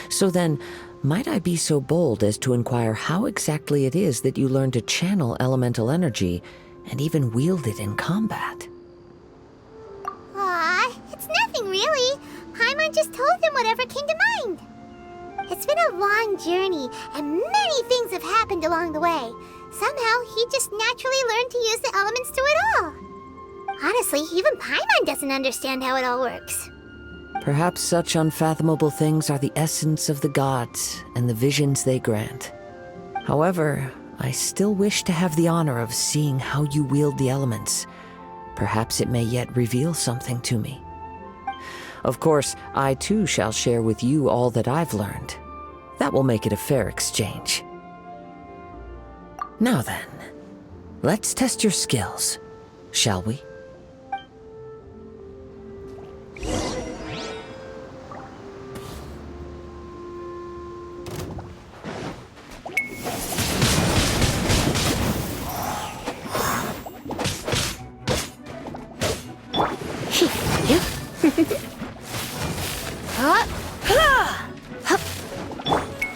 So then, might I be so bold as to inquire how exactly it is that you learned to channel elemental energy and even wield it in combat? Aw, it's nothing really. whatever came to mind. It's been a long journey, and many things have happened along the way. Somehow, he just naturally learned to use the elements through it all. Honestly, even Paimon doesn't understand how it all works. Perhaps such unfathomable things are the essence of the gods and the visions they grant. However, I still wish to have the honor of seeing how you wield the elements. Perhaps it may yet reveal something to me. Of course, I too shall share with you all that I've learned. That will make it a fair exchange. Now then, let's test your skills, shall we?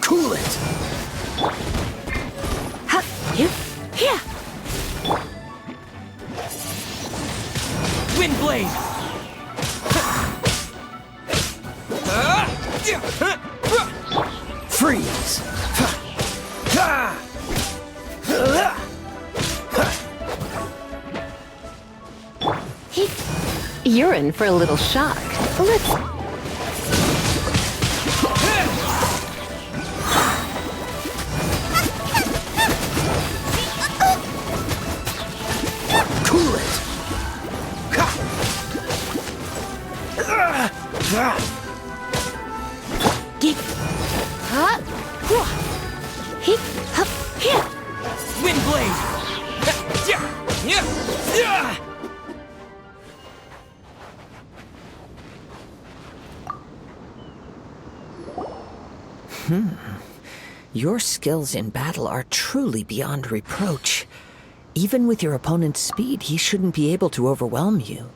Cool it! Wind blade! Freeze! You're in for a little shock. Let's... Cool it! Wind blade! Your skills in battle are truly beyond reproach. Even with your opponent's speed, he shouldn't be able to overwhelm you.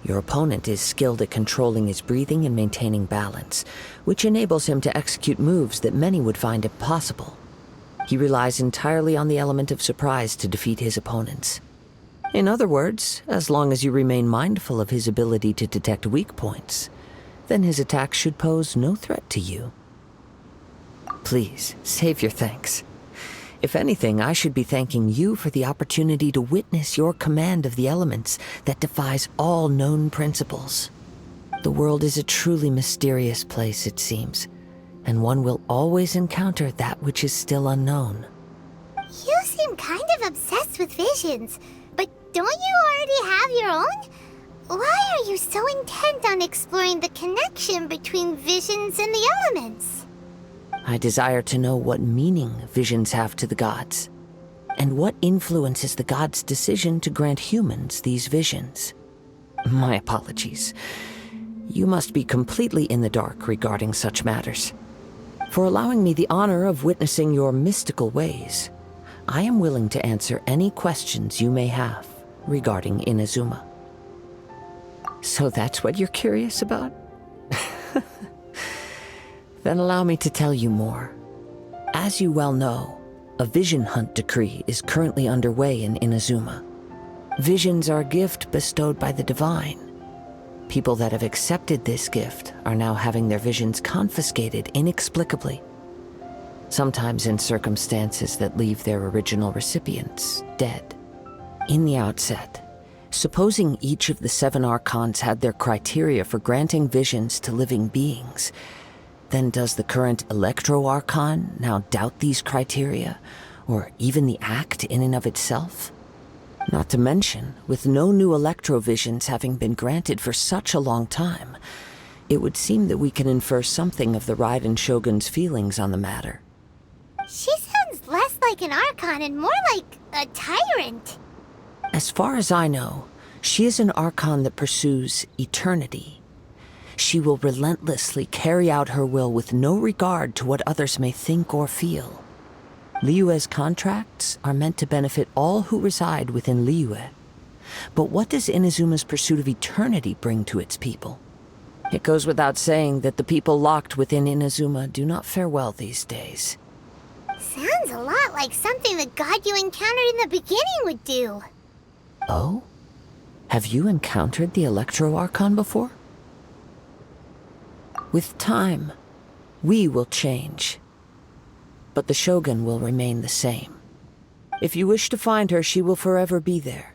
Your opponent is skilled at controlling his breathing and maintaining balance, which enables him to execute moves that many would find impossible. He relies entirely on the element of surprise to defeat his opponents. In other words, as long as you remain mindful of his ability to detect weak points, then his attacks should pose no threat to you. Please, save your thanks. If anything, I should be thanking you for the opportunity to witness your command of the elements that defies all known principles. The world is a truly mysterious place, it seems, and one will always encounter that which is still unknown. You seem kind of obsessed with visions, but don't you already have your own? Why are you so intent on exploring the connection between visions and the elements? I desire to know what meaning visions have to the gods, and what influences the gods' decision to grant humans these visions. My apologies. You must be completely in the dark regarding such matters. For allowing me the honor of witnessing your mystical ways, I am willing to answer any questions you may have regarding Inazuma. So that's what you're curious about? Then allow me to tell you more. As you well know, a vision hunt decree is currently underway in Inazuma. Visions are a gift bestowed by the divine. People that have accepted this gift are now having their visions confiscated inexplicably, sometimes in circumstances that leave their original recipients dead. In the outset, supposing each of the 7 archons had their criteria for granting visions to living beings, then does the current Electro-Archon now doubt these criteria, or even the act in and of itself? Not to mention, with no new Electro-Visions having been granted for such a long time, it would seem that we can infer something of the Raiden Shogun's feelings on the matter. She sounds less like an Archon and more like a tyrant. As far as I know, she is an Archon that pursues eternity. She will relentlessly carry out her will with no regard to what others may think or feel. Liyue's contracts are meant to benefit all who reside within Liyue. But what does Inazuma's pursuit of eternity bring to its people? It goes without saying that the people locked within Inazuma do not fare well these days. Sounds a lot like something the god you encountered in the beginning would do. Oh? Have you encountered the Electro-Archon before? With time, we will change. But the Shogun will remain the same. If you wish to find her, she will forever be there.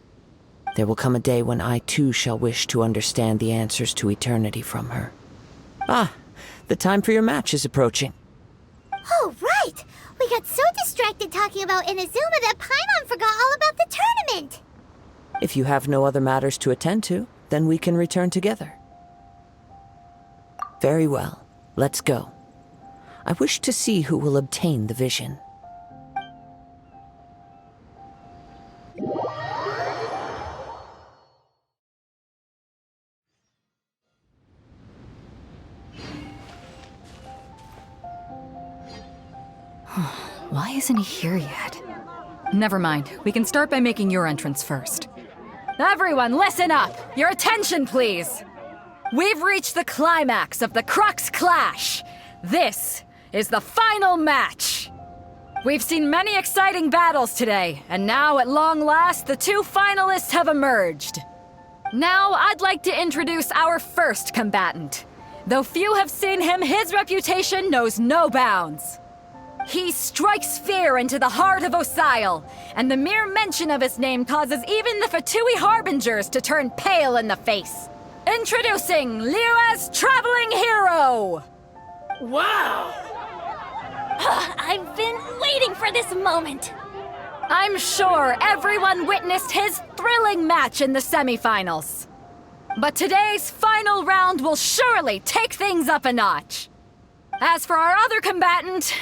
There will come a day when I too shall wish to understand the answers to eternity from her. Ah, the time for your match is approaching. Oh, right! We got so distracted talking about Inazuma that Paimon forgot all about the tournament! If you have no other matters to attend to, then we can return together. Very well. Let's go. I wish to see who will obtain the vision. Why isn't he here yet? Never mind. We can start by making your entrance first. Everyone, listen up! Your attention, please! We've reached the climax of the Crux Clash! This is the final match! We've seen many exciting battles today, and now, at long last, the two finalists have emerged. Now, I'd like to introduce our first combatant. Though few have seen him, his reputation knows no bounds. He strikes fear into the heart of Osile, and the mere mention of his name causes even the Fatui Harbingers to turn pale in the face. Introducing Liyue's Traveling Hero! Wow! I've been waiting for this moment! I'm sure everyone witnessed his thrilling match in the semifinals. But today's final round will surely take things up a notch. As for our other combatant,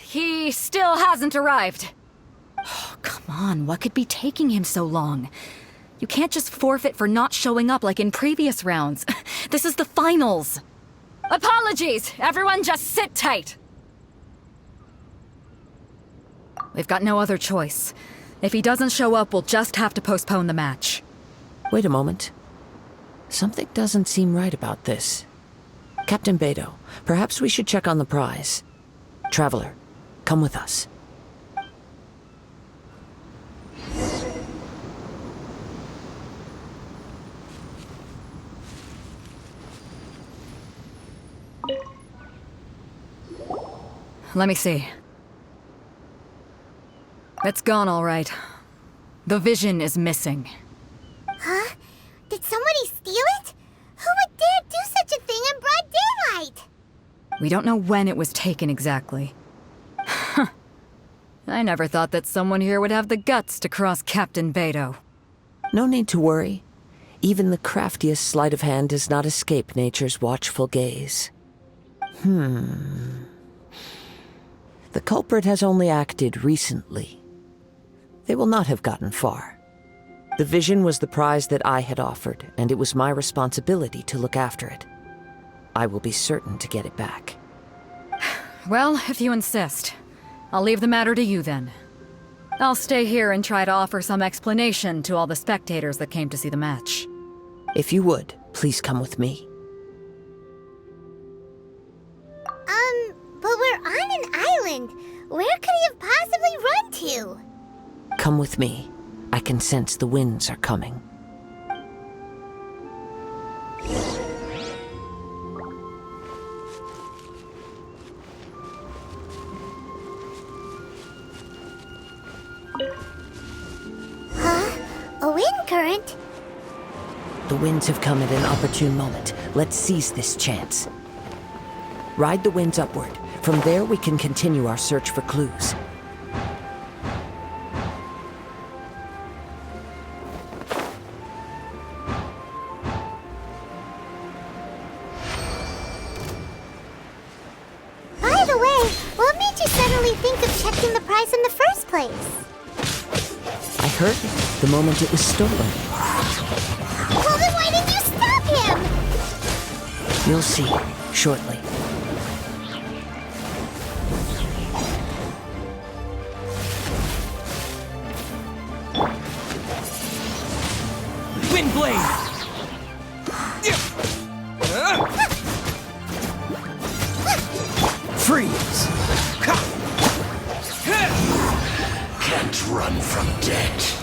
he still hasn't arrived. Oh, come on, what could be taking him so long? You can't just forfeit for not showing up like in previous rounds. This is the finals. Apologies, everyone just sit tight. We've got no other choice. If he doesn't show up, we'll just have to postpone the match. Wait a moment. Something doesn't seem right about this. Captain Beidou, perhaps we should check on the prize. Traveler, come with us. Let me see. It's gone all right. The vision is missing. Huh? Did somebody steal it? Who would dare do such a thing in broad daylight? We don't know when it was taken exactly. I never thought that someone here would have the guts to cross Captain Beidou. No need to worry. Even the craftiest sleight of hand does not escape nature's watchful gaze. The culprit has only acted recently. They will not have gotten far. The vision was the prize that I had offered, and it was my responsibility to look after it. I will be certain to get it back. Well, if you insist. I'll leave the matter to you then. I'll stay here and try to offer some explanation to all the spectators that came to see the match. If you would, please come with me. But we're on an island. Where could he have possibly run to? Come with me. I can sense the winds are coming. Huh? A wind current? The winds have come at an opportune moment. Let's seize this chance. Ride the winds upward. From there, we can continue our search for clues. By the way, what made you suddenly think of checking the prize in the first place? I heard it the moment it was stolen. Well, then why didn't you stop him? You'll see shortly. Wind blade! Freeze! Can't run from death.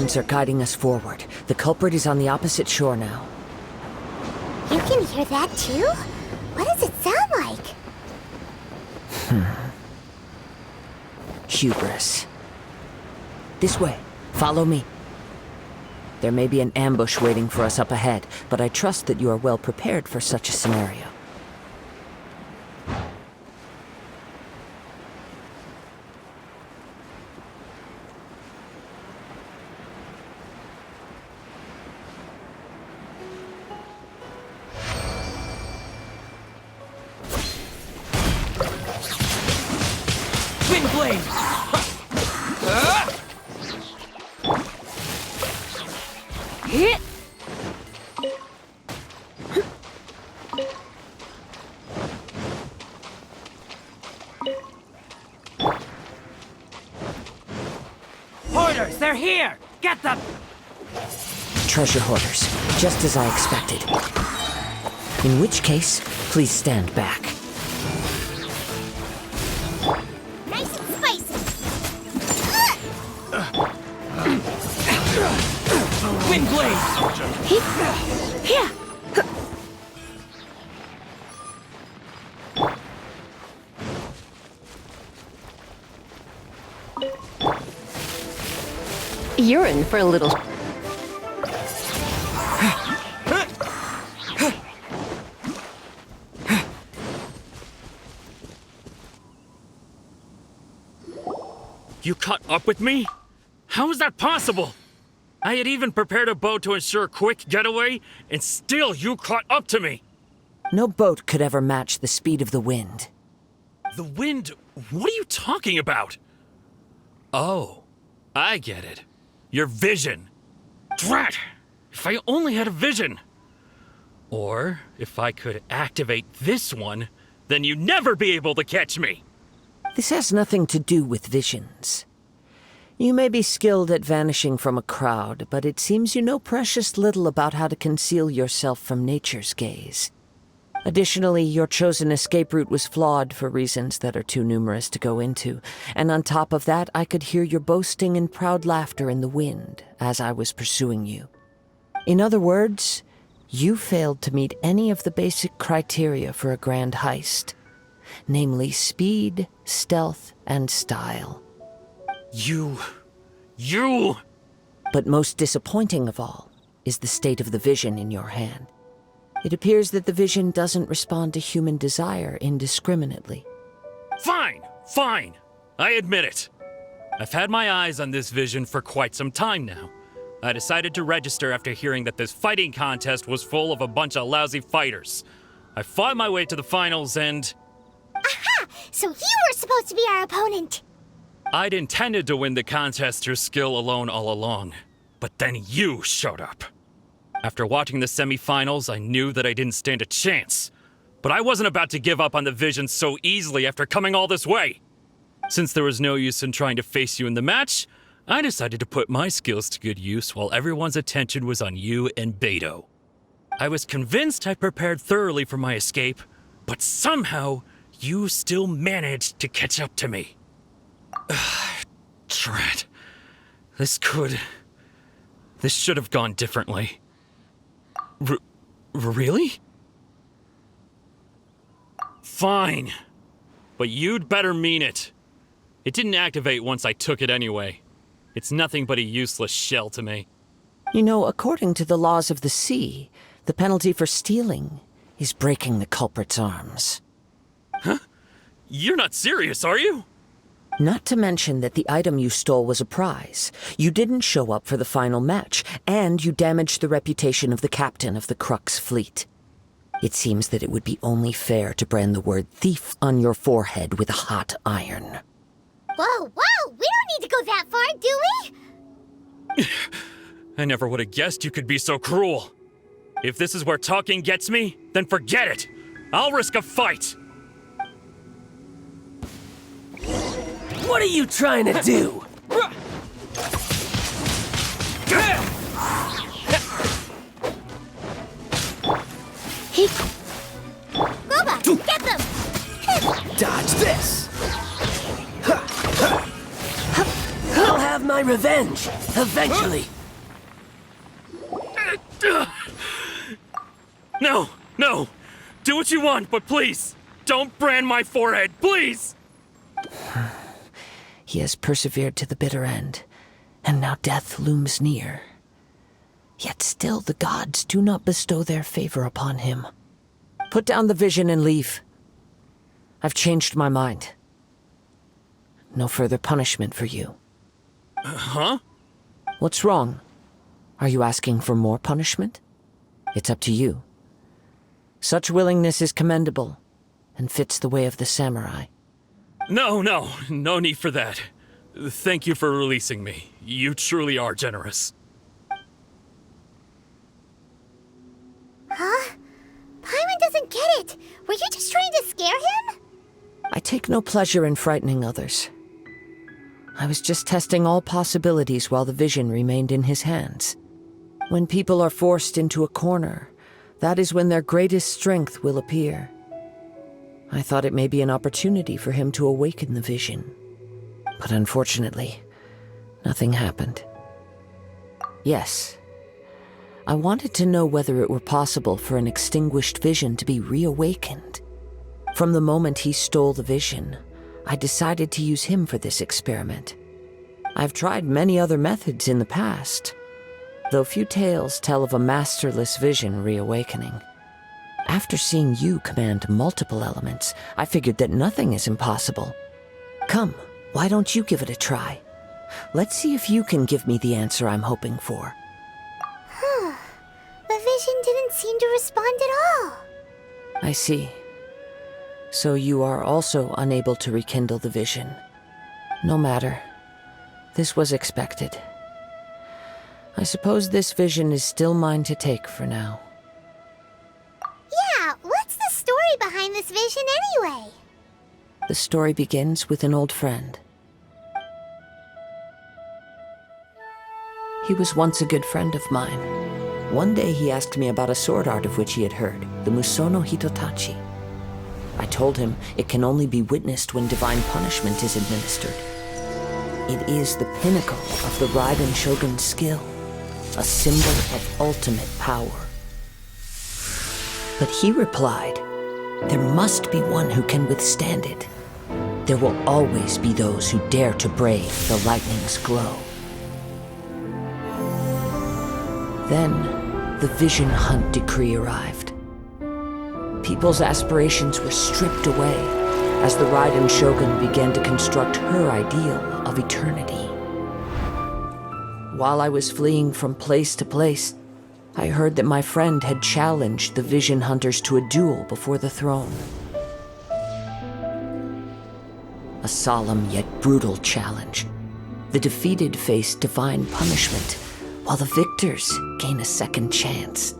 winds are guiding us forward. The culprit is on the opposite shore now. You can hear that too? What does it sound like? Hubris. This way. Follow me. There may be an ambush waiting for us up ahead, but I trust that you are well prepared for such a scenario. Wind blade! Hit! Hoarders, they're here! Get them! Treasure hoarders, just as I expected. In which case, please stand back. Nice and spicy. Wind blade! Here! You're in for a little... You caught up with me? How is that possible? I had even prepared a boat to ensure a quick getaway, and still you caught up to me! No boat could ever match the speed of the wind. The wind? What are you talking about? Oh, I get it. Your vision. Drat! If I only had a vision! Or, if I could activate this one, then you'd never be able to catch me! This has nothing to do with visions. You may be skilled at vanishing from a crowd, but it seems you know precious little about how to conceal yourself from nature's gaze. Additionally, your chosen escape route was flawed for reasons that are too numerous to go into, and on top of that, I could hear your boasting and proud laughter in the wind as I was pursuing you. In other words, you failed to meet any of the basic criteria for a grand heist, namely speed, stealth, and style. You... But most disappointing of all is the state of the vision in your hand. It appears that the vision doesn't respond to human desire indiscriminately. Fine! I admit it. I've had my eyes on this vision for quite some time now. I decided to register after hearing that this fighting contest was full of a bunch of lousy fighters. I fought my way to the finals and... Aha! So you were supposed to be our opponent. I'd intended to win the contest through skill alone all along. But then you showed up. After watching the semifinals, I knew that I didn't stand a chance. But I wasn't about to give up on the vision so easily after coming all this way. Since there was no use in trying to face you in the match, I decided to put my skills to good use while everyone's attention was on you and Beto. I was convinced I prepared thoroughly for my escape, but somehow you still managed to catch up to me. Drat. This should have gone differently. Really? Fine. But you'd better mean it. It didn't activate once I took it anyway. It's nothing but a useless shell to me. You know, according to the laws of the sea, the penalty for stealing is breaking the culprit's arms. Huh? You're not serious, are you? Not to mention that the item you stole was a prize. You didn't show up for the final match, and you damaged the reputation of the captain of the Crux fleet. It seems that it would be only fair to brand the word thief on your forehead with a hot iron. Whoa, we don't need to go that far, do we? I never would have guessed you could be so cruel. If this is where talking gets me, then forget it. I'll risk a fight. What are you trying to do? Boba, get them! Dodge this! I'll have my revenge, eventually. No, no! Do what you want, but please, don't brand my forehead, please! He has persevered to the bitter end, and now death looms near. Yet still the gods do not bestow their favor upon him. Put down the vision and leave. I've changed my mind. No further punishment for you. Huh? What's wrong? Are you asking for more punishment? It's up to you. Such willingness is commendable, and fits the way of the samurai. No need for that. Thank you for releasing me. You truly are generous. Huh? Paimon doesn't get it. Were you just trying to scare him? I take no pleasure in frightening others. I was just testing all possibilities while the vision remained in his hands. When people are forced into a corner, that is when their greatest strength will appear. I thought it may be an opportunity for him to awaken the vision. But unfortunately, nothing happened. Yes, I wanted to know whether it were possible for an extinguished vision to be reawakened. From the moment he stole the vision, I decided to use him for this experiment. I've tried many other methods in the past, though few tales tell of a masterless vision reawakening. After seeing you command multiple elements, I figured that nothing is impossible. Come, why don't you give it a try? Let's see if you can give me the answer I'm hoping for. The vision didn't seem to respond at all. I see. So you are also unable to rekindle the vision. No matter. This was expected. I suppose this vision is still mine to take for now. Yeah, what's the story behind this vision anyway? The story begins with an old friend. He was once a good friend of mine. One day he asked me about a sword art of which he had heard, the Musono Hitotachi. I told him it can only be witnessed when divine punishment is administered. It is the pinnacle of the Raiden Shogun's skill, a symbol of ultimate power. But he replied, there must be one who can withstand it. There will always be those who dare to brave the lightning's glow. Then, the Vision Hunt decree arrived. People's aspirations were stripped away as the Raiden Shogun began to construct her ideal of eternity. While I was fleeing from place to place, I heard that my friend had challenged the Vision Hunters to a duel before the throne. A solemn yet brutal challenge. The defeated face divine punishment, while the victors gain a second chance.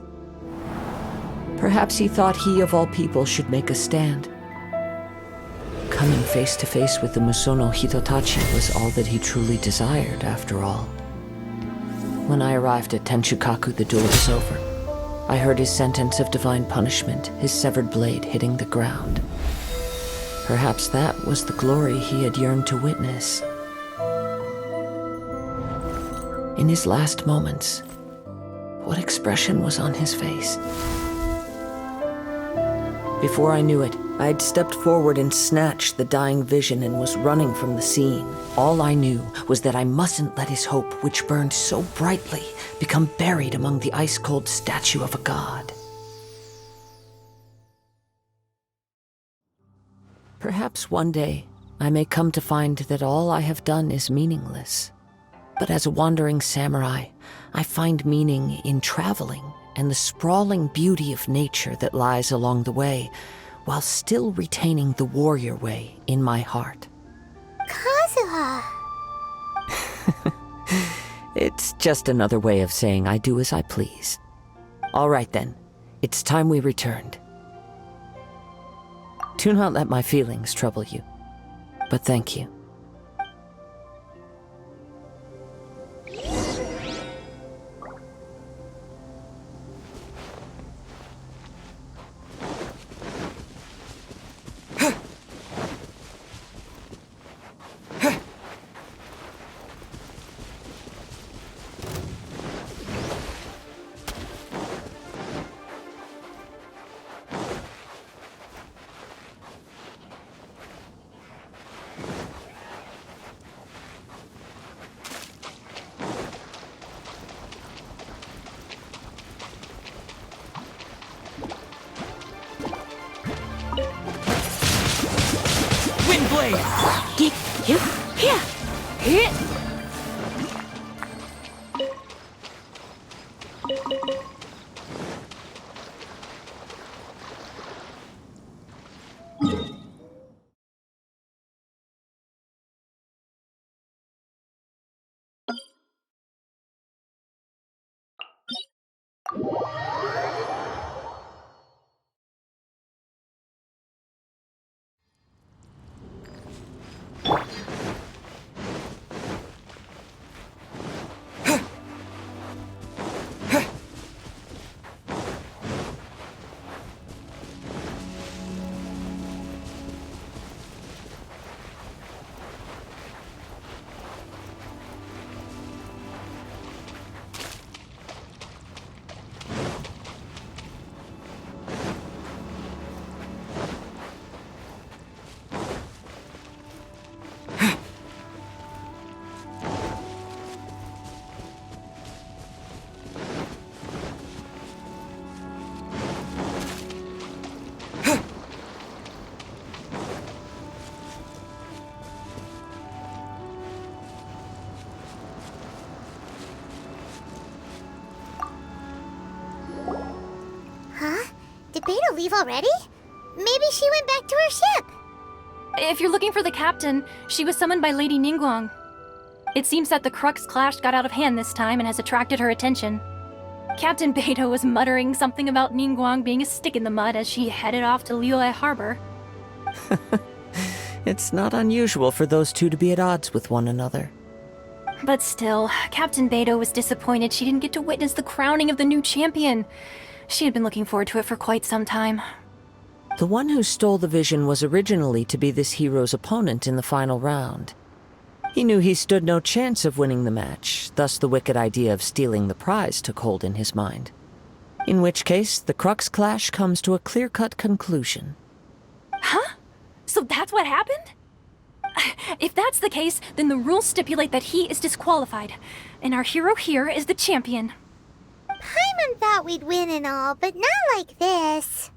Perhaps he thought he of all people should make a stand. Coming face to face with the Musono Hitotachi was all that he truly desired, after all. When I arrived at Tenshukaku, the duel was over. I heard his sentence of divine punishment, his severed blade hitting the ground. Perhaps that was the glory he had yearned to witness. In his last moments, what expression was on his face? Before I knew it, I had stepped forward and snatched the dying vision and was running from the scene. All I knew was that I mustn't let his hope, which burned so brightly, become buried among the ice-cold statue of a god. Perhaps one day, I may come to find that all I have done is meaningless. But as a wandering samurai, I find meaning in traveling and the sprawling beauty of nature that lies along the way, while still retaining the warrior way in my heart. Kazuha! It's just another way of saying I do as I please. All right then, it's time we returned. Do not let my feelings trouble you, but thank you. way! Get here, here, here. Did Beta leave already? Maybe she went back to her ship. If you're looking for the captain, she was summoned by Lady Ningguang. It seems that the Crux clash got out of hand this time and has attracted her attention. Captain Beta was muttering something about Ningguang being a stick in the mud as she headed off to Liyue Harbor. It's not unusual for those two to be at odds with one another. But still, Captain Beta was disappointed she didn't get to witness the crowning of the new champion. She had been looking forward to it for quite some time. The one who stole the vision was originally to be this hero's opponent in the final round. He knew he stood no chance of winning the match, thus the wicked idea of stealing the prize took hold in his mind. In which case, the Crux clash comes to a clear-cut conclusion. Huh? So that's what happened? If that's the case, then the rules stipulate that he is disqualified, and our hero here is the champion. Paimon thought we'd win and all, but not like this.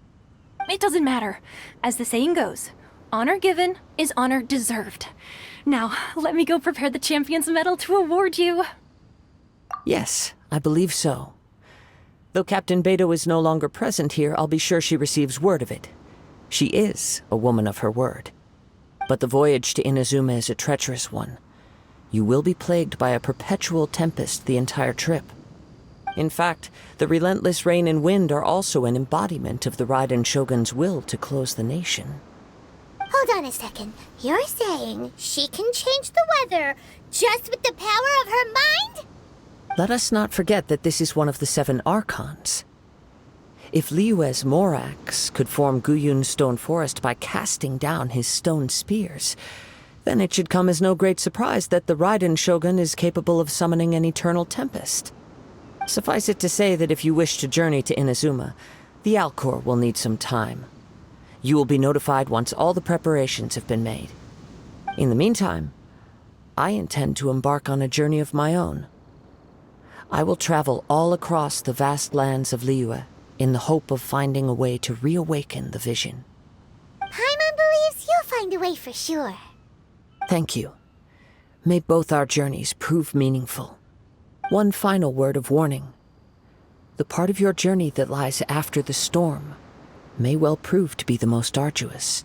It doesn't matter. As the saying goes, honor given is honor deserved. Now, let me go prepare the champion's medal to award you. Yes, I believe so. Though Captain Beto is no longer present here, I'll be sure she receives word of it. She is a woman of her word. But the voyage to Inazuma is a treacherous one. You will be plagued by a perpetual tempest the entire trip. In fact, the relentless rain and wind are also an embodiment of the Raiden Shogun's will to close the nation. Hold on a second. You're saying she can change the weather just with the power of her mind? Let us not forget that this is one of the 7 Archons. If Liyue's Morax could form Guyun's stone forest by casting down his stone spears, then it should come as no great surprise that the Raiden Shogun is capable of summoning an eternal tempest. Suffice it to say that if you wish to journey to Inazuma, the Alcor will need some time. You will be notified once all the preparations have been made. In the meantime, I intend to embark on a journey of my own. I will travel all across the vast lands of Liyue in the hope of finding a way to reawaken the vision. Paimon believes you'll find a way for sure. Thank you. May both our journeys prove meaningful. One final word of warning. The part of your journey that lies after the storm may well prove to be the most arduous.